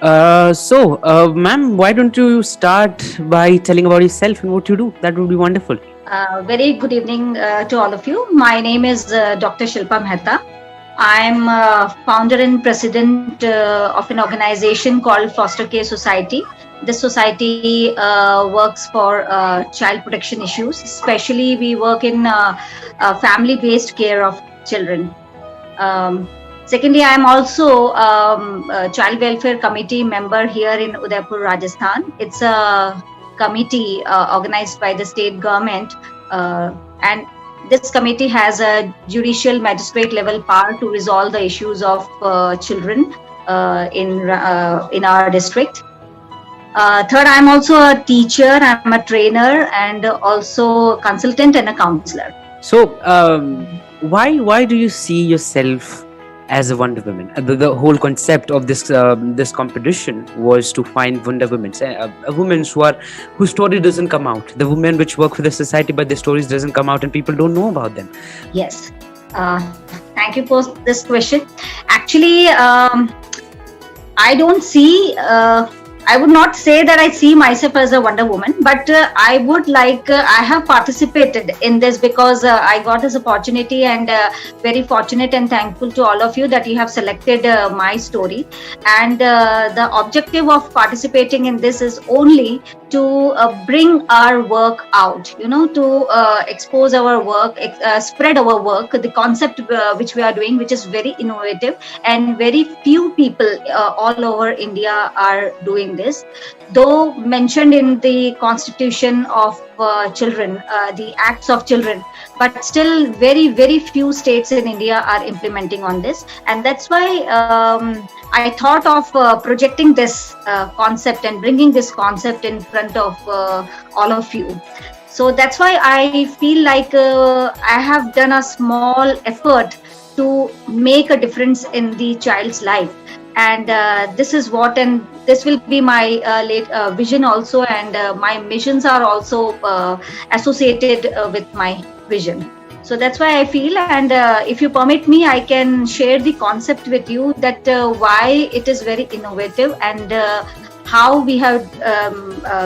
Ma'am, why don't you start by telling about yourself and what you do? That would be wonderful. Very good evening to all of you. My name is Dr. Shilpa Mehta. I'm founder and president of an organization called Foster Care Society. This society works for child protection issues. Especially, we work in family-based care of children. Secondly, I am also a child welfare committee member here in Udaipur, Rajasthan. It's a committee organized by the state government, and this committee has a judicial magistrate level power to resolve the issues of children in our district. Third, I'm also a teacher, I'm a trainer, and also a consultant and a counselor. So, why do you see yourself as a Wonder Woman? The whole concept of this competition was to find Wonder Women, women whose story doesn't come out. The women which work for the society, but their stories doesn't come out, and people don't know about them. Yes. Thank you for this question. Actually, I don't see. I would not say that I see myself as a Wonder Woman, but I would like, I have participated in this because I got this opportunity, and very fortunate and thankful to all of you that you have selected my story. And the objective of participating in this is only to bring our work out, to expose our work, spread our work, the concept which we are doing, which is very innovative, and very few people all over India are doing this. Though mentioned in the constitution of children, the acts of children, but still very, very few states in India are implementing on this. And that's why I thought of projecting this concept and bringing this concept in front of all of you. So that's why I feel like I have done a small effort to make a difference in the child's life. And this is what, and this will be my vision also, and my missions are also associated with my vision. So that's why I feel, and if you permit me, I can share the concept with you that why it is very innovative, and how we have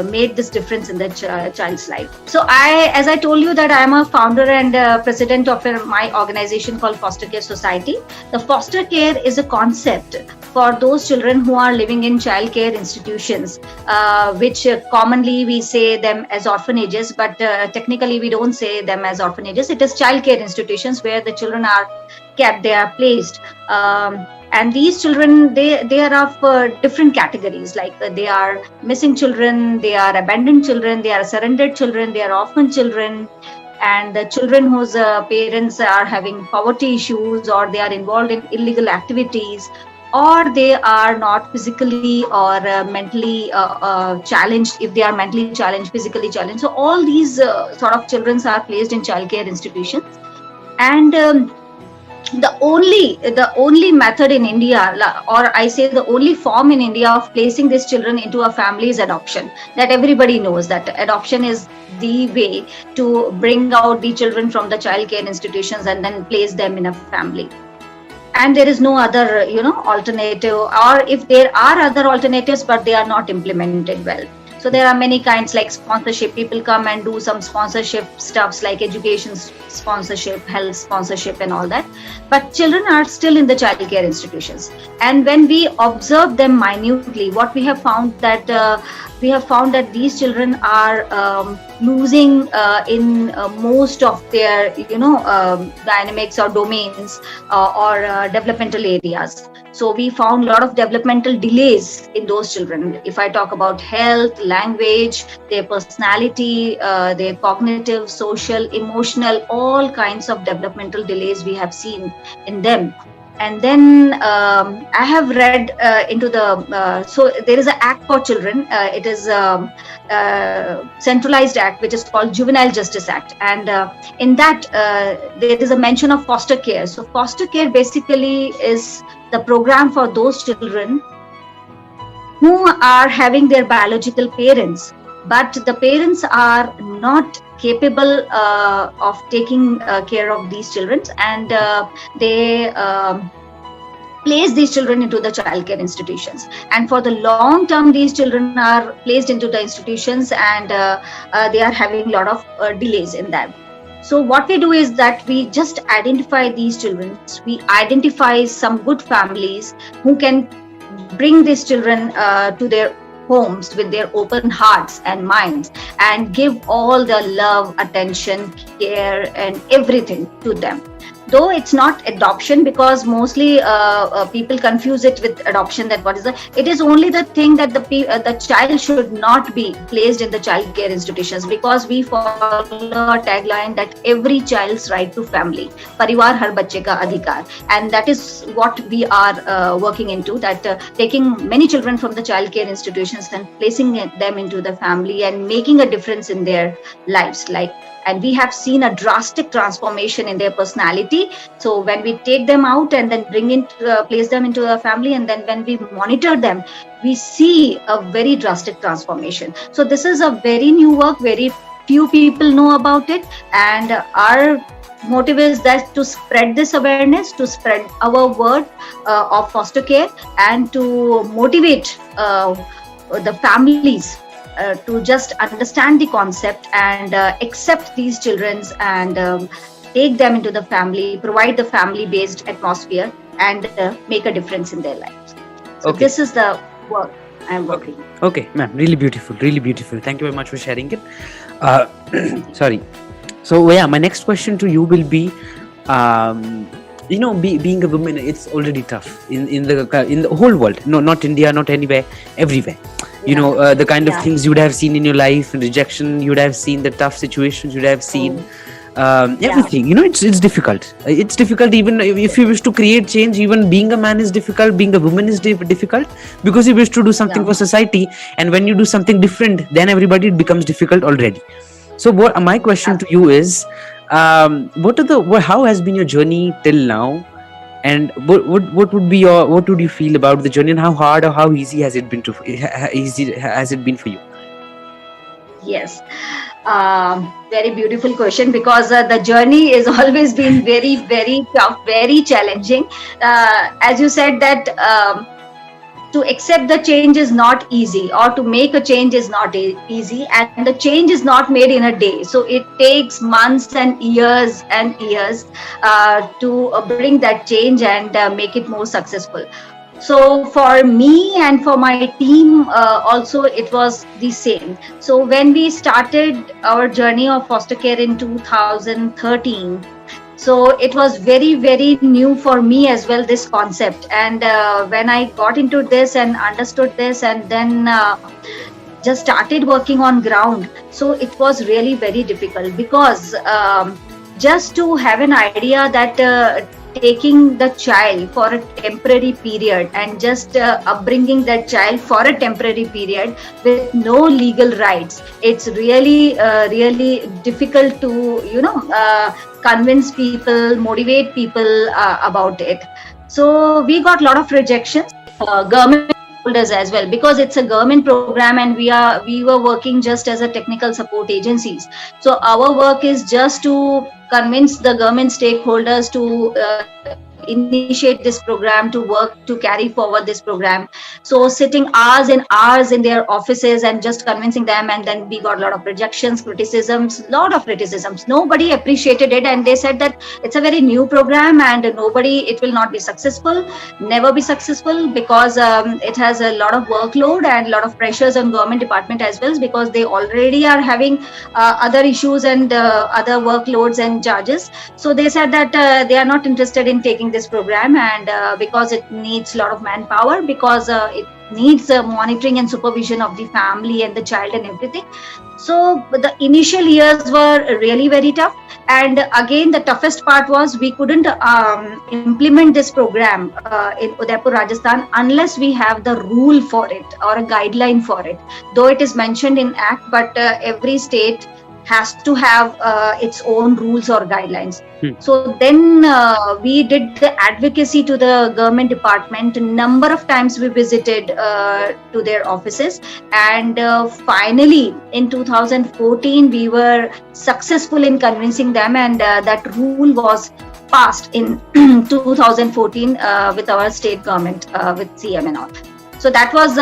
made this difference in the child's life. So as I told you that I am a founder and president of my organization called Foster Care Society. The foster care is a concept for those children who are living in child care institutions, which commonly we say them as orphanages, but technically we don't say them as orphanages. It is child care institutions where the children are kept, they are placed. And these children, they are of different categories, like they are missing children, they are abandoned children, they are surrendered children, they are orphan children, and the children whose parents are having poverty issues, or they are involved in illegal activities, or they are not physically or mentally challenged. If they are mentally challenged, physically challenged. So all these sort of children are placed in childcare institutions. And the only method in India, or I say the only form in India of placing these children into a family is adoption. That everybody knows that adoption is the way to bring out the children from the child care institutions and then place them in a family. And there is no other, alternative, or if there are other alternatives, but they are not implemented well. So there are many kinds, like sponsorship. People come and do some sponsorship stuffs like education sponsorship, health sponsorship, and all that. But children are still in the child care institutions. And when we observe them minutely, what we have found that these children are losing in most of their, dynamics or domains or developmental areas. So we found a lot of developmental delays in those children. If I talk about health, language, their personality, their cognitive, social, emotional, all kinds of developmental delays we have seen in them. And then I have read into the, so there is an act for children. It is a centralized act, which is called Juvenile Justice Act. And in that, there is a mention of foster care. So foster care basically is the program for those children who are having their biological parents, but the parents are not capable of taking care of these children, and they place these children into the childcare institutions, and for the long term these children are placed into the institutions, and they are having a lot of delays in that. So what we do is that we just identify these children, we identify some good families who can bring these children to their homes with their open hearts and minds, and give all the love, attention, care and everything to them. Though it's not adoption, because mostly people confuse it with adoption, that what is the, it is only the thing that the child should not be placed in the child care institutions, because we follow a tagline that every child's right to family, parivar har bacche ka adhikar, and that is what we are working into, that taking many children from the child care institutions and placing them into the family and making a difference in their lives, like, and we have seen a drastic transformation in their personality. So when we take them out and then place them into a family, and then when we monitor them, we see a very drastic transformation. So this is a very new work, very few people know about it, and our motive is that to spread this awareness, to spread our word of foster care, and to motivate the families to just understand the concept and accept these children, and take them into the family, provide the family based atmosphere, and make a difference in their lives. So Okay. this is the work I am working. Okay, ma'am, really beautiful, really beautiful. Thank you very much for sharing it. Sorry. So yeah, my next question to you will be, being a woman, it's already tough in the whole world. No, not India, not anywhere, everywhere. The kind of Yeah. things you would have seen in your life, and rejection you would have seen, the tough situations you would have seen. Everything, it's difficult. It's difficult even if you wish to create change. Even being a man is difficult, being a woman is difficult, because you wish to do something Yeah. for society, and when you do something different, then everybody, it becomes difficult already. So what my question to you is, how has been your journey till now, and what would be what would you feel about the journey, and how hard or how easy has it been for you? Yes. Very beautiful question, because the journey has always been very, very tough, very challenging. As you said that to accept the change is not easy, or to make a change is not easy, and the change is not made in a day. So it takes months and years to bring that change and make it more successful. So for me and for my team also, it was the same. So when we started our journey of foster care in 2013, so it was very, very new for me as well, this concept. And when I got into this and understood this, and then just started working on ground, so it was really very difficult, because just to have an idea that taking the child for a temporary period and just upbringing that child for a temporary period with no legal rights, it's really really difficult to convince people, motivate people about it. So we got a lot of rejections, government holders as well, because it's a government program, and we were working just as a technical support agencies. So our work is just to convince the government stakeholders to initiate this program, to work to carry forward this program. So sitting hours and hours in their offices and just convincing them, and then we got a lot of rejections, lot of criticisms. Nobody appreciated it, and they said that it's a very new program and it will not be successful, never be successful, because it has a lot of workload and a lot of pressures on government department as well, because they already are having other issues and other workloads and charges. So they said that they are not interested in taking this program, and because it needs a lot of manpower, because it needs monitoring and supervision of the family and the child and everything. So the initial years were really very tough, and again the toughest part was we couldn't implement this program in Udaipur, Rajasthan, unless we have the rule for it or a guideline for it. Though it is mentioned in Act, but every state has to have its own rules or guidelines. So then we did the advocacy to the government department. A number of times we visited to their offices, and finally in 2014 we were successful in convincing them, and that rule was passed in 2014 with our state government, with CM and all. So that was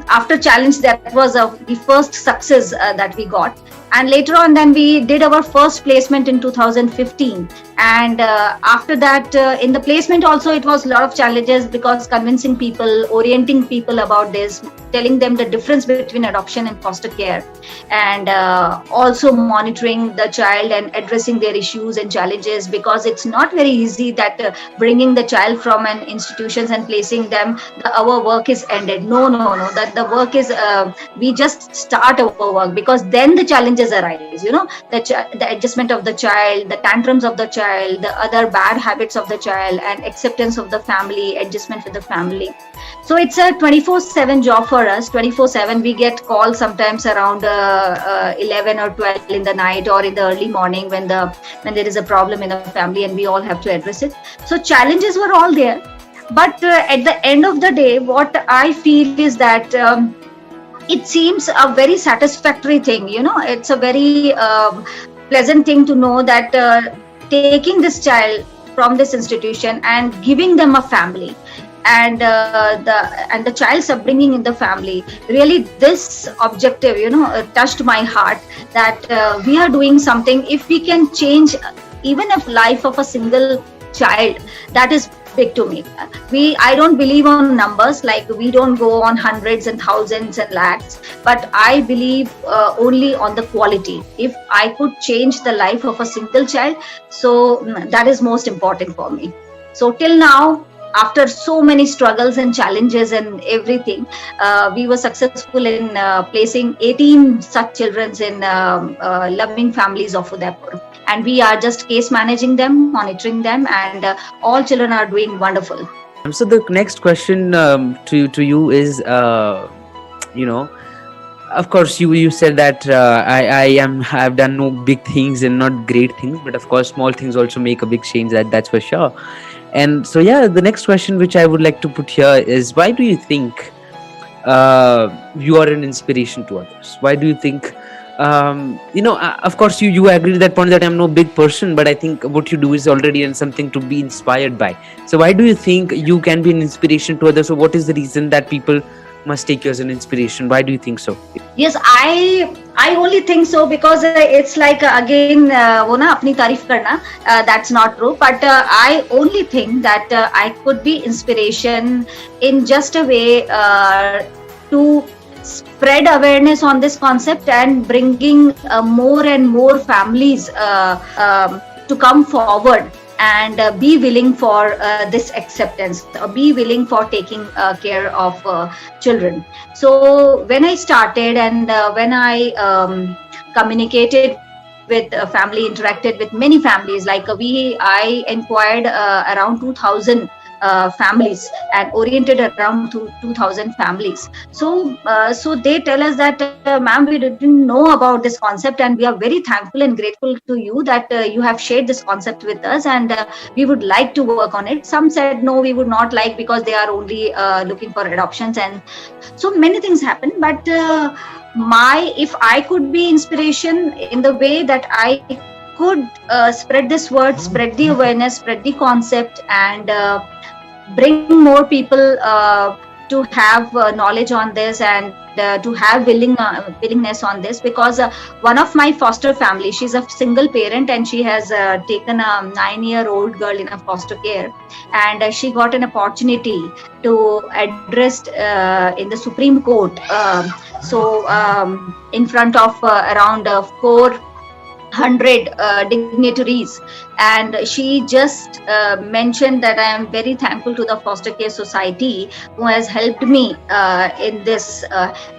after challenge, that was the first success that we got. And later on, then we did our first placement in 2015. And after that, in the placement also, it was a lot of challenges, because convincing people, orienting people about this, telling them the difference between adoption and foster care, and also monitoring the child and addressing their issues and challenges, because it's not very easy that bringing the child from an institutions and placing them, our work is ended. No, that the work is, we just start our work, because then the challenges arise, the adjustment of the child, the tantrums of the child, the other bad habits of the child, and acceptance of the family, adjustment with the family. So it's a 24/7 job for us. 24/7. We get calls sometimes around 11 or 12 in the night, or in the early morning, when there is a problem in the family, and we all have to address it. So challenges were all there, but at the end of the day, what I feel is that it seems a very satisfactory thing. It's a very pleasant thing to know that taking this child from this institution and giving them a family, and the child's upbringing in the family, really this objective touched my heart, that we are doing something. If we can change even a life of a single child, that is big to me. I don't believe on numbers, like we don't go on hundreds and thousands and lakhs, but I believe only on the quality. If I could change the life of a single child, so that is most important for me. So till now, after so many struggles and challenges and everything, we were successful in placing 18 such children in loving families of Udaipur. And we are just case managing them, monitoring them, and all children are doing wonderful. So the next question to you is, of course, you said that I've done no big things and not great things, but of course, small things also make a big change. That's for sure. And so, the next question which I would like to put here is, why do you think you are an inspiration to others? Why do you think, of course, you agree to that point that I'm no big person, but I think what you do is already something to be inspired by. So why do you think you can be an inspiration to others? So what is the reason that people must take you as an inspiration? Why do you think so? Yes, I only think so because it's like again, wo na apni tareef karna. That's not true. But I only think that I could be inspiration in just a way to spread awareness on this concept and bringing more and more families to come forward and be willing for this acceptance, be willing for taking care of children. So when I started and when I communicated with family, interacted with many families, like I inquired around 2000 families and oriented around 2000 families. So they tell us that, ma'am, we didn't know about this concept, and we are very thankful and grateful to you that you have shared this concept with us, and we would like to work on it. Some said no, we would not like, because they are only looking for adoptions, and so many things happen. But if I could be inspiration in the way that I could spread this word, spread the awareness, spread the concept, and bring more people to have knowledge on this, and to have willingness on this, because one of my foster family, she's a single parent, and she has taken a 9-year-old girl in a foster care, and she got an opportunity to address in the Supreme Court, in front of around 400 dignitaries, and she just mentioned that I am very thankful to the Foster Care Society who has helped me in this,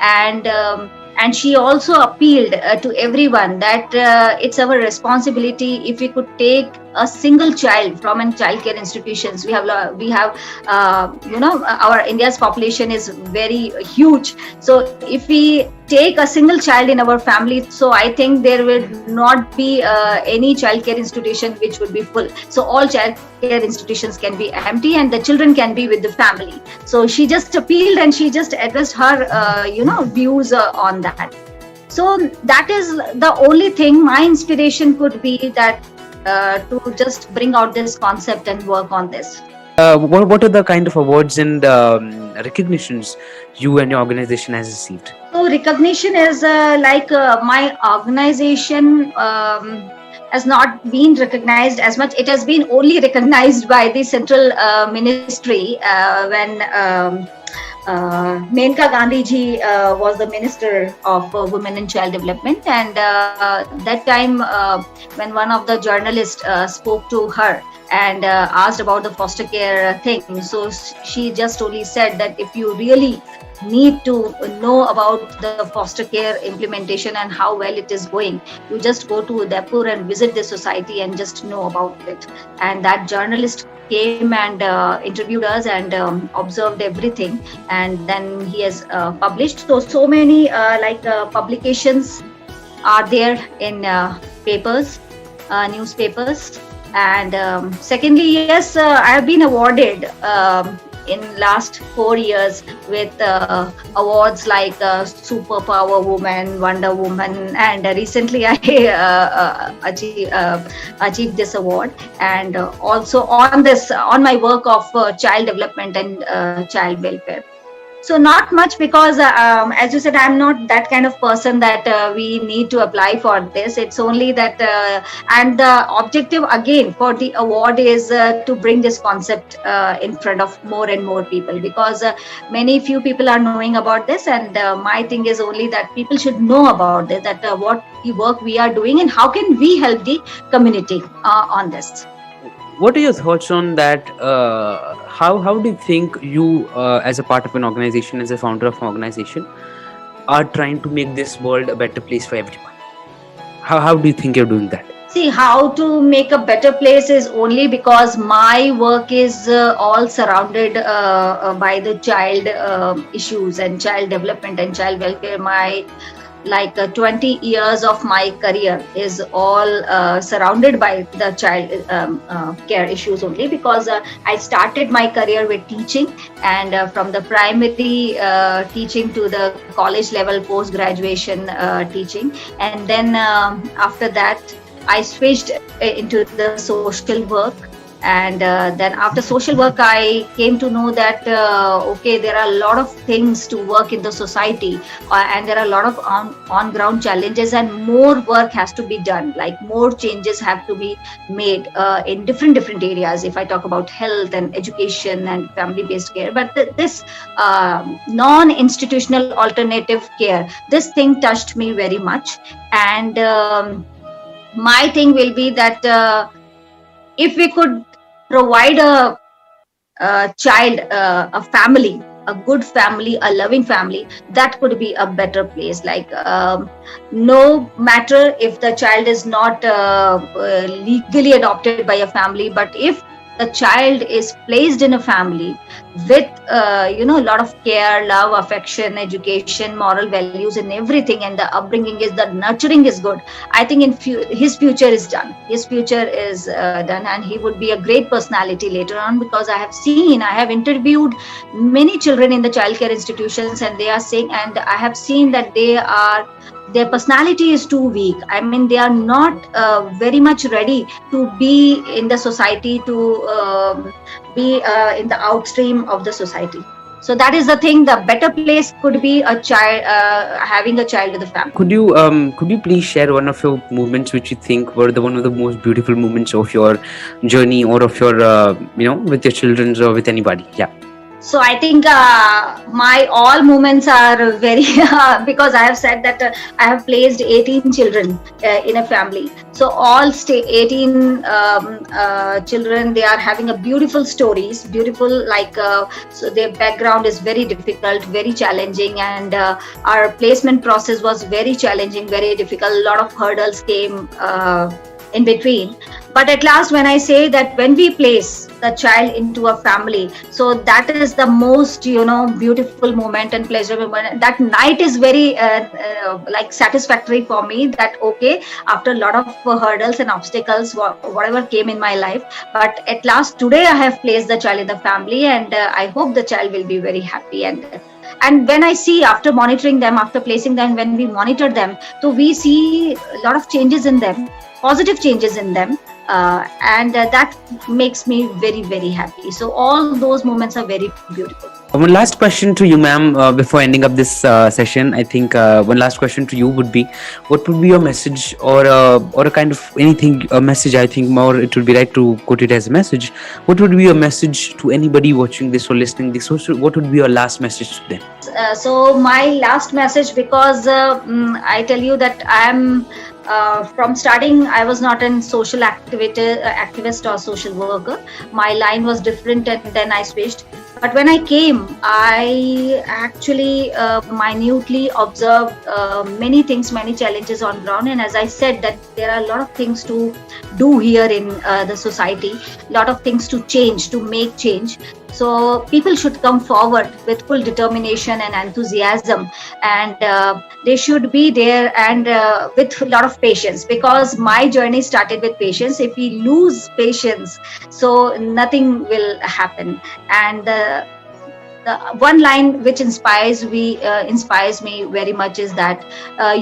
and she also appealed to everyone that it's our responsibility. If we could take a single child from a child care institutions, we have our India's population is very huge. So if we take a single child in our family, so I think there will not be any child care institution which would be full. So all child care institutions can be empty, and the children can be with the family. So she just appealed, and she just addressed her views on that. So that is the only thing. My inspiration could be that to just bring out this concept and work on this. What are the kind of awards and recognitions you and your organization has received? So recognition is my organization has not been recognized as much. It has been only recognized by the central ministry when Menka Gandhi ji was the Minister of Women and Child Development, and that time when one of the journalists spoke to her and asked about the foster care thing, so she just only said that if you really need to know about the foster care implementation and how well it is going, you just go to Udaipur and visit the society and just know about it. And that journalist came and interviewed us and observed everything, and then he has published. So many publications are there in papers, newspapers. And secondly, yes, I have been awarded in last 4 years with awards like Superpower Woman, Wonder Woman, and recently I achieved this award. And also on my work of child development and child welfare. So not much, because as you said, I'm not that kind of person that we need to apply for this. It's only that and the objective again for the award is to bring this concept in front of more and more people, because many few people are knowing about this, and my thing is only that people should know about this, that what the work we are doing and how can we help the community on this. What are your thoughts on that? How do you think you, as a part of an organization, as a founder of an organization, are trying to make this world a better place for everyone? How do you think you're doing that? See, how to make a better place is only because my work is all surrounded by the child issues and child development and child welfare. My 20 years of my career is all surrounded by the child care issues only, because I started my career with teaching, and from the primary teaching to the college level post graduation teaching, and then after that I switched into the social work. And then after social work, I came to know that okay, there are a lot of things to work in the society, and there are a lot of on ground challenges, and more work has to be done, like more changes have to be made in different areas, if I talk about health and education and family based care. But this non institutional alternative care, this thing touched me very much. And my thing will be that if we could provide a child, a family, a good family, a loving family, that could be a better place. No matter if the child is not legally adopted by a family, but if the child is placed in a family with a lot of care, love, affection, education, moral values and everything, and the upbringing is, the nurturing is good, I think his future is done. His future is done, and he would be a great personality later on, because I have interviewed many children in the childcare institutions, and they are saying, and I have seen that their personality is too weak. I mean, they are not very much ready to be in the society, to be in the outstream of the society. So that is the thing. The better place could be a child, having a child with a family. Could you please share one of your moments which you think were one of the most beautiful moments of your journey, or of your with your children or with anybody? Yeah. So I think my all moments are very because I have said that I have placed 18 children in a family. So all 18 children, they are having a beautiful stories, beautiful so their background is very difficult, very challenging, and our placement process was very challenging, very difficult. A lot of hurdles came in between. But at last, when I say that when we place the child into a family, so that is the most beautiful moment and pleasure moment. That night is very satisfactory for me, that okay, after a lot of hurdles and obstacles, whatever came in my life, but at last today I have placed the child in the family, and I hope the child will be very happy. And when I see, after monitoring them, after placing them, when we monitor them, so we see a lot of changes in them, positive changes in them. and that makes me very, very happy. So all those moments are very beautiful. One last question to you, ma'am, before ending up this session. I think one last question to you would be, what would be your message, or a kind of anything, a message? I think more it would be right to quote it as a message. What would be your message to anybody watching this or listening this? What would be your last message to them? So my last message, because I tell you that I am from starting, I was not a social activist or social worker. My line was different, and then I switched. But when I came, I actually minutely observed many things, many challenges on ground. And as I said, that there are a lot of things to do here in the society, a lot of things to change, to make change. So people should come forward with full determination and enthusiasm, and they should be there, and with a lot of patience, because my journey started with patience. If we lose patience, so nothing will happen. And the one line which inspires me very much is that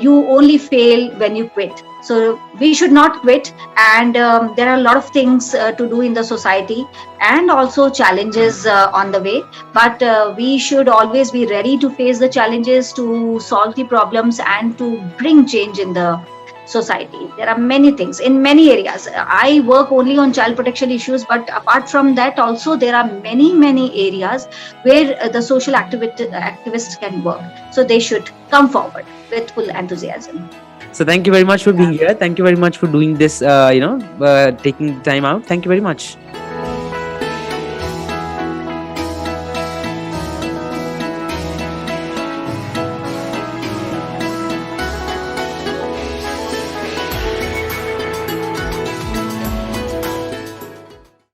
you only fail when you quit. So we should not quit, and there are a lot of things to do in the society, and also challenges on the way. But we should always be ready to face the challenges, to solve the problems, and to bring change in the society. There are many things in many areas. I work only on child protection issues, but apart from that also there are many areas where the social activists can work. So they should come forward with full enthusiasm. So thank you very much for being here. Thank you very much for doing this. Taking time out. Thank you very much.